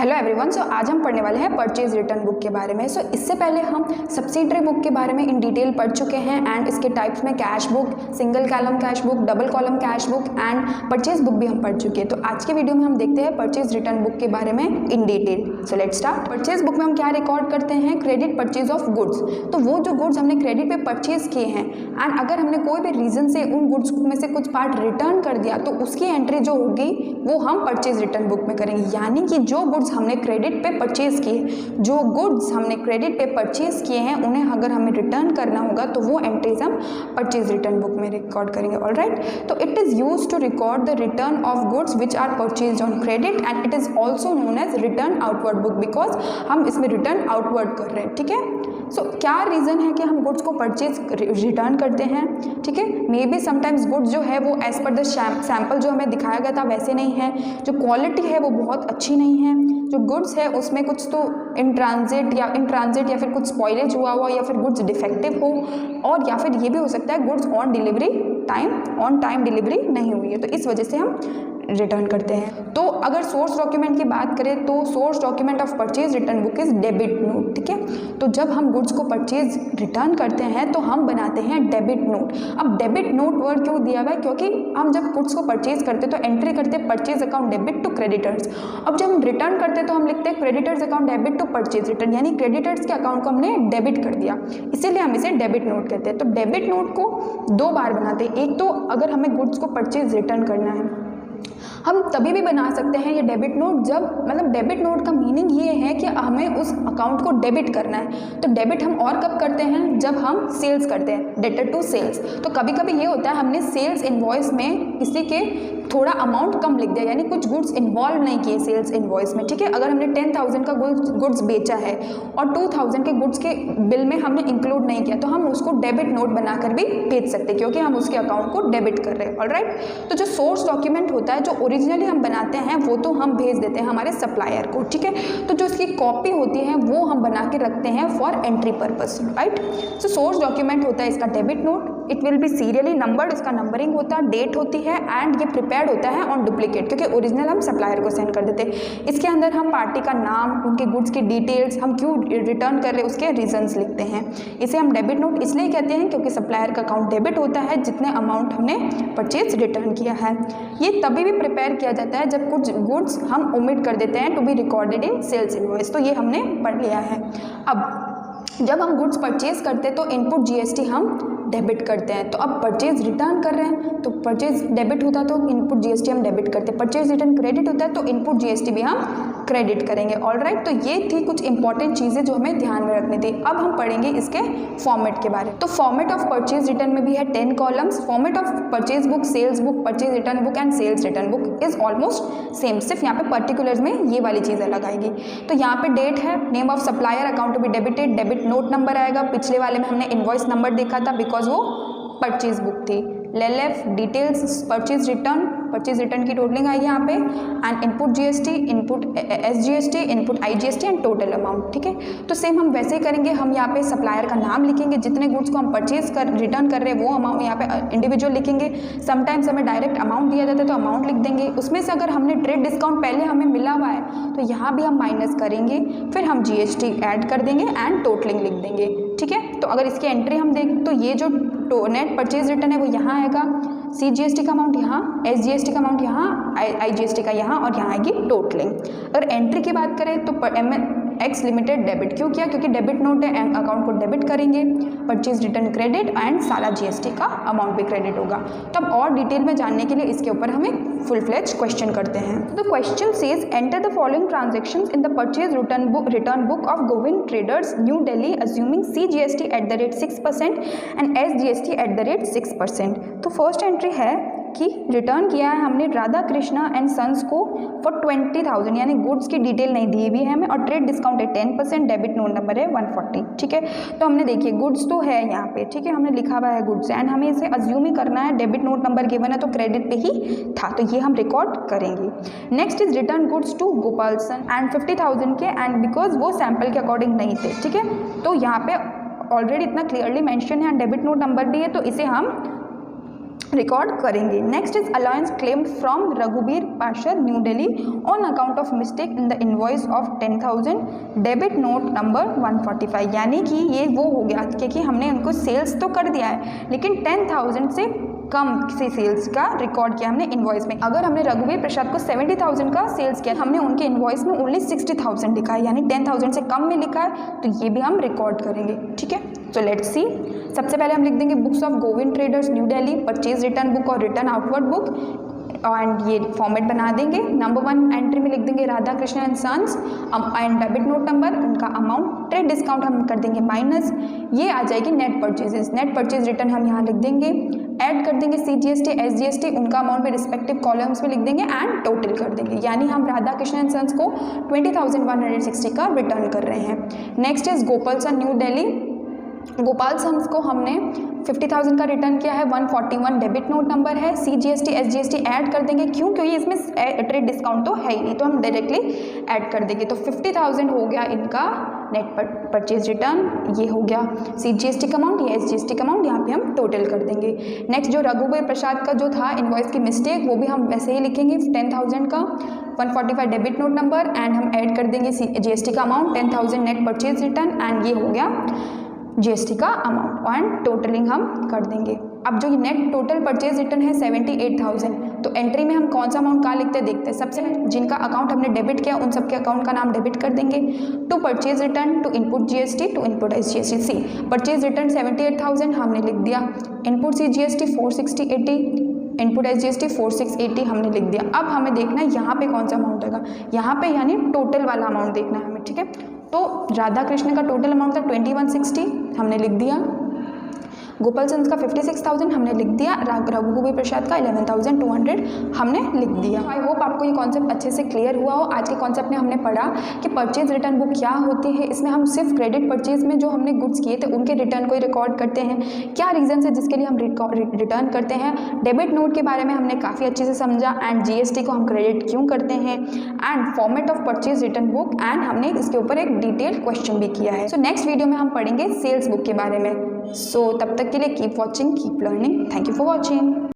Hello everyone. सो आज हम पढ़ने वाले हैं परचेज रिटर्न बुक के बारे में। सो इससे पहले हम सब्सिडरी बुक के बारे में इन डिटेल पढ़ चुके हैं एंड इसके टाइप्स में cash book, single column cash book, double column cash book and purchase book भी हम पढ़ चुके हैं। तो आज के वीडियो में हम देखते हैं परचेज रिटर्न बुक के बारे में in detail. So let's start. Purchase book में हम क्या रिकॉर्ड करते हैं? Credit purchase of goods. तो वो जो गुड्स हमने क्रेडिट पे परचेज किए हैं एंड अगर हमने कोई भी रीजन से उन गुड्स में से कुछ पार्ट रिटर्न कर दिया तो उसकी एंट्री जो होगी वो हम परचेज रिटर्न बुक में करेंगे। यानी कि जो गुड्स हमने क्रेडिट पे परचेज किए, जो गुड्स हमने क्रेडिट पे परचेज किए हैं उन्हें अगर हमें रिटर्न करना होगा तो वो एंट्रीज हम परचेज रिटर्न बुक में रिकॉर्ड करेंगे। Alright, so it is use to record the return of goods which are purchase on credit and it is also known as return outward book because हम इसमें return outward कर रहे हैं। ठीक है, सो क्या रीज़न है कि हम गुड्स को परचेज रिटर्न करते हैं? ठीक है, मे बी समटाइम्स गुड्स जो है वो एज पर द सैम्पल जो हमें दिखाया गया था वैसे नहीं है, जो क्वालिटी है वो बहुत अच्छी नहीं है, जो गुड्स है उसमें कुछ तो इन ट्रांजिट या फिर कुछ स्पॉइलेज हुआ या फिर गुड्स डिफेक्टिव हो, और या फिर ये भी हो सकता है गुड्स ऑन टाइम डिलीवरी नहीं हुई है, तो इस वजह से हम रिटर्न करते हैं। तो अगर सोर्स डॉक्यूमेंट की बात करें तो source document of purchase return book is debit note. ठीक है, तो जब हम गुड्स को परचेज रिटर्न करते हैं तो हम बनाते हैं डेबिट नोट। अब डेबिट नोट वर्ड क्यों दिया हुआ है? क्योंकि हम जब गुड्स को परचेज करते तो एंट्री करते हैं purchase account debit to creditors. अब जब हम रिटर्न करते तो हम लिखते हैं creditors account debit to purchase return, यानी क्रेडिटर्स के अकाउंट को हमने डेबिट कर दिया, इसीलिए हम इसे डेबिट नोट कहते हैं। तो डेबिट नोट को दो बार बनाते हैं। एक तो अगर हमें गुड्स को परचेज रिटर्न करना है हम तभी भी बना सकते हैं ये डेबिट नोट, जब मतलब डेबिट नोट का मीनिंग ये है कि हमें उस अकाउंट को डेबिट करना है। तो डेबिट हम और कब करते हैं? जब हम सेल्स करते हैं, डेटर टू सेल्स। तो कभी कभी ये होता है हमने सेल्स इनवॉइस में किसी के थोड़ा अमाउंट कम लिख दिया, यानी कुछ गुड्स इन्वॉल्व नहीं किए सेल्स इनवॉइस में। ठीक है, अगर हमने 10,000 का गुड्स बेचा है और 2,000 के गुड्स के बिल में हमने इंक्लूड नहीं किया तो हम उसको डेबिट नोट बनाकर भी भेज सकते हैं क्योंकि हम उसके अकाउंट को डेबिट कर रहे हैं। ऑलराइट, तो जो सोर्स डॉक्यूमेंट होता है जो ओरिजिनली हम बनाते हैं वो तो हम भेज देते हैं हमारे सप्लायर को। ठीक है, तो जो इसकी कॉपी होती है वो हम बना के रखते हैं for entry purpose. Right, so source document होता है इसका debit note, it will be serially numbered, इसका नंबरिंग होता है, डेट होती है एंड ये प्रिपेयर्ड होता है ऑन डुप्लीकेट क्योंकि ओरिजिनल हम सप्लायर को सेंड कर देते हैं। इसके अंदर हम पार्टी का नाम, उनके गुड्स की डिटेल्स, हम क्यों रिटर्न कर रहे हैं उसके रीजंस लिखते हैं। इसे हम डेबिट नोट इसलिए कहते हैं क्योंकि सप्लायर का अकाउंट डेबिट होता है जितने अमाउंट हमने परचेज रिटर्न किया है। ये तभी भी प्रिपेयर किया जाता है जब कुछ गुड्स हम ओमिट कर देते हैं to be recorded in sales invoice. तो ये हमने पढ़ लिया है। अब जब हम गुड्स परचेज करते हैं तो इनपुट जीएसटी हम डेबिट करते हैं। तो अब परचेज रिटर्न कर रहे हैं तो परचेज डेबिट होता है तो इनपुट जीएसटी हम डेबिट करते हैं, परचेज रिटर्न क्रेडिट होता है तो इनपुट जीएसटी भी हम क्रेडिट करेंगे। ऑलराइट, तो ये थी कुछ इंपॉर्टेंट चीज़ें जो हमें ध्यान में रखनी थी। अब हम पढ़ेंगे इसके फॉर्मेट के बारे में। तो फॉर्मेट ऑफ परचेज रिटर्न में भी है 10 columns. Format of purchase book, sales book, purchase return book and sales return book is almost same, सिर्फ यहाँ पे पर्टिकुलर्स में ये वाली चीज़ अलग आएगी। तो यहाँ पे डेट है, name of supplier, account to be debited, debit note number आएगा। पिछले वाले में हमने इनवॉइस नंबर देखा था बिकॉज वो परचेज बुक थी। LLF डिटेल्स, परचेज रिटर्न की टोटलिंग आएगी यहाँ पे and input GST, input SGST, input IGST and total amount. ठीक है, तो सेम हम वैसे ही करेंगे। हम यहाँ पे सप्लायर का नाम लिखेंगे, जितने गुड्स को हम रिटर्न कर रहे हैं वो अमाउंट यहाँ पे इंडिविजुअल लिखेंगे। समटाइम्स हमें डायरेक्ट अमाउंट दिया जाता है तो अमाउंट लिख देंगे। उसमें से अगर हमने ट्रेड डिस्काउंट पहले हमें मिला हुआ है तो यहाँ भी हम माइनस करेंगे, फिर हम GST ऐड कर देंगे एंड टोटलिंग लिख देंगे। ठीक है, तो अगर इसकी एंट्री हम देखें तो ये जो नेट परचेज रिटर्न है वो यहाँ आएगा, CGST का अमाउंट यहाँ, SGST का अमाउंट यहाँ, IGST का यहाँ और यहाँ आएगी टोटलिंग। अगर एंट्री की बात करें तो MX लिमिटेड डेबिट क्यों किया? क्योंकि डेबिट नोट है, अकाउंट को डेबिट करेंगे, परचेज रिटर्न क्रेडिट एंड सारा GST का अमाउंट भी क्रेडिट होगा। तो अब और डिटेल में जानने के लिए इसके ऊपर हम एक फुल फ्लेज क्वेश्चन करते हैं। तो question says enter the following transactions in the purchase return book of Govind traders New Delhi assuming CGST at the rate 6% and SGST at the rate 6%। तो फर्स्ट एंट्री है कि रिटर्न किया है हमने राधा कृष्णा एंड सन्स को फॉर 20,000, यानी गुड्स की detail नहीं दी हुई है हमें और ट्रेड डिस्काउंट है 10%, डेबिट नोट नंबर है 140। ठीक है, तो हमने देखिए गुड्स तो है यहाँ पे, ठीक है, हमने लिखा हुआ है गुड्स एंड हमें इसे अज्यूम ही करना है, डेबिट नोट नंबर गिवन है तो क्रेडिट पे ही था तो ये हम रिकॉर्ड करेंगे। Next is return goods to Gopalsons and 50,000 के एंड बिकॉज वो सैम्पल के अकॉर्डिंग नहीं थे। ठीक है, तो यहाँ पे ऑलरेडी इतना क्लियरली मेंशन है, डेबिट नोट नंबर भी है तो इसे हम रिकॉर्ड करेंगे। Next is allowance claimed from Raghubir Parshad New Delhi on account of mistake in the invoice of 10,000 debit note number 145, यानी कि ये वो हो गया क्योंकि हमने उनको सेल्स तो कर दिया है लेकिन 10,000 से कम से सेल्स का रिकॉर्ड किया हमने इनवॉइस में। अगर हमने रघुवीर प्रसाद को 70,000 का सेल्स किया, हमने उनके इनवॉइस में ओनली 60,000 लिखा है, यानी 10,000 से कम में लिखा है, तो ये भी हम रिकॉर्ड करेंगे। ठीक है, तो लेट्स सी। सबसे पहले हम लिख देंगे books of Govind traders New Delhi, purchase return book और रिटर्न आउटवर्ड बुक, एंड ये फॉर्मेट बना देंगे। नंबर 1 एंट्री में लिख देंगे Radha Krishna and sons and debit note number, उनका अमाउंट, ट्रेड डिस्काउंट हम कर देंगे माइनस, ये आ जाएगी net purchases. Net purchase return हम यहाँ लिख देंगे, ऐड कर देंगे CGST SGST, उनका अमाउंट भी रिस्पेक्टिव कॉलम्स में लिख देंगे एंड टोटल कर देंगे, यानी हम राधा कृष्ण एंड सन्स को 20,160 का रिटर्न कर रहे हैं। Next is Gopal son New Delhi, Gopal sons को हमने 50,000 का रिटर्न किया है, 141 डेबिट नोट नंबर है, CGST SGST ऐड कर देंगे, क्यों? क्योंकि इसमें ट्रेड डिस्काउंट तो है ही नहीं, तो हम डायरेक्टली ऐड कर देंगे। तो 50,000 हो गया इनका नेट परचेज रिटर्न, ये हो गया CGST का अमाउंट, ये SGST का अमाउंट, यहाँ पे हम टोटल कर देंगे। नेक्स्ट जो रघुवीर प्रसाद का जो था इनवॉइस की मिस्टेक, वो भी हम वैसे ही लिखेंगे 10,000 का 145 डेबिट नोट नंबर एंड हम ऐड कर देंगे GST का amount 10,000 net purchase return and ये हो गया GST का अमाउंट एंड टोटलिंग हम कर देंगे। अब जो ये नेट टोटल परचेज रिटर्न है 78,000, तो एंट्री में हम कौन सा अमाउंट कहाँ लिखते हैं देखते हैं। सबसे जिनका अकाउंट हमने डेबिट किया उन सबके अकाउंट का नाम डेबिट कर देंगे। To purchase return, to input GST, to input SGST। See purchase return 78,000 हमने लिख दिया, इनपुट CGST 46080, इनपुट SGST 4680 हमने लिख दिया। अब हमें देखना है यहाँ पे कौन सा अमाउंट आएगा, यहाँ पे यानी टोटल वाला अमाउंट देखना है हमें। ठीक है, तो राधा कृष्ण का टोटल अमाउंट था 2160 हमने लिख दिया, गोपाल सन्स का 56,000 हमने लिख दिया, रघुवीर प्रसाद का 11,200 हमने लिख दिया। आई होप आपको ये कॉन्सेप्ट अच्छे से क्लियर हुआ हो। आज के कॉन्सेप्ट में हमने पढ़ा कि परचेज रिटर्न बुक क्या होती है। इसमें हम सिर्फ क्रेडिट परचेज में जो हमने गुड्स किए थे उनके रिटर्न को ही रिकॉर्ड करते हैं, क्या रीजन है जिसके लिए हम रिटर्न करते हैं। डेबिट नोट के बारे में हमने काफ़ी अच्छे से समझा एंड GST को हम क्रेडिट क्यों करते हैं and format of purchase return book and हमने इसके ऊपर एक डिटेल क्वेश्चन भी किया है। सो नेक्स्ट वीडियो में हम पढ़ेंगे सेल्स बुक के बारे में। सो तब तक के लिए keep watching, keep learning. Thank you for watching.